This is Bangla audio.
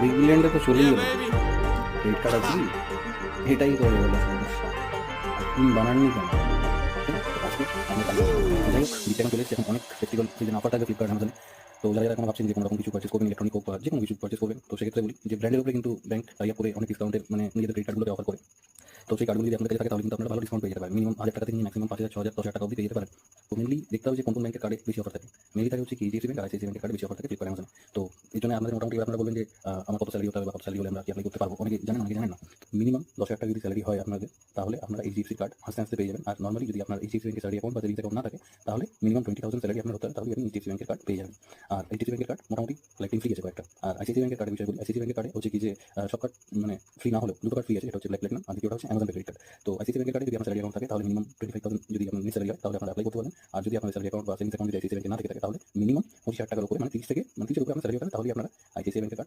উইকল্যান্ডে তো চলেই গেল, ক্রেডিট কার্ড আছে কি? এটাই তো হয়ে গেল সমস্যা। আপনি বানাননি কেন? আজকে আমি কাজ করবো। যাই হোক, দিকটা এখন চলে এসেছে। এখন অনেক ফেস্টিভ্যাল সিজন অফার থাকবে ফ্লিপকার্ট অ্যামাজনে। তো যারা এখন ভাবছেন যে কোনো রকম কিছু পার্চেস করবেন, ইলেকট্রনিক হোক বা যে কোনো কিছু পার্চেস করবেন, তো সেক্ষেত্রে বলি যে ব্র্যান্ডের উপরে কিন্তু ব্যাংক টাই আপ করে অনেক ডিসকাউন্টের মানে নিজেদের ক্রেডিট কার্ডগুলোকে অফার করে। তো সেই কার্ডগুলো যদি আপনার কাছে থাকে তাহলে কিন্তু আপনারা ভালো ডিসকাউন্ট পেয়ে যেতে পারেন। মিনিমাম 1000 টাকা থেকে নিয়ে ম্যাক্সিমাম 5000, 6000, 10,000 টাকা অবধি পেয়ে যেতে পারেন। তো মেনলি দেখতে হবে যে কোন কোন ব্যাংকের কার্ডে বেশি অফার থাকে। মেনলি থাকে হচ্ছে কি এইচডিএফসি ব্যাংক আর আইসিআইসিআই ব্যাংকের কার্ডে বেশি অফার থাকে ফ্লিপকার্ট অ্যামাজনে। তো এই জন্য আপনাদের মোটামুটি আপনারা বলবেন যে আমার কত স্যালারি হতে হবে বা কত স্যালারি হলে আমরা কি অ্যাপ্লাই করতে পারবো। অনেকে জানেন, অনেকে জানেন না। মিনিমাম 10,000 টাকা যদি স্যালারি হয় আপনাদের, তাহলে আপনারা এইচডিএফসি কার্ড হাসতে হাসতে পেয়ে যাবেন। আর নর্মালি যদি আপনার এইচডিএফসি ব্যাংকের স্যালারি অ্যাকাউন্ট বা সেভিংস অ্যাকাউন্ট না থাকে, তাহলে মিনিমাম 20,000 স্যালারি আপনার হতে হবে, তাহলে আপনি এইচডিএফসি ব্যাংকের কার্ড পেয়ে যাবেন। আর এইচডিএফসি ব্যাংকের কার্ড মোটামুটি লাইক ফ্রি আছে কয়েকটা। আর আইসিআইসিআই ব্যাংকের কার্ডের বিষয় বলি, আইসিআইসিআই ব্যাংকের কার্ডে হচ্ছে কি যে সব কার্ড মানে ফ্রি না হলেও দুটো কার্ড ফ্রি আছে। এটা হচ্ছে ব্ল্যাক প্ল্যাটিনাম আর দ্বিতীয়টা হচ্ছে অ্যামাজন ক্রেডিট কার্ড। তো আইসিআইসিআই ব্যাংকের কার্ডে যদি আপনার স্যালারি অ্যাকাউন্ট থাকে তাহলে মিনিমাম 25,000 যদি আপনার মিনিট স্যালারি হয় তাহলে আপনারা অ্যাপ্লাই করতে পারেন। আর যদি আপনার স্যালারি অ্যাকাউন্ট বা সেভিংস অ্যাকাউন্ট যদি আইসিআইসিআই ব্যাংকে না থেকে থাকে তাহলে মিনিমাম 25,000 টাকার উপরে মানে 30 থেকে মানে 30 উপরে আপনার স্যালারি হবে, তাহলে আপনারা আইসিআইসিআই ব্যাংকের কার্ড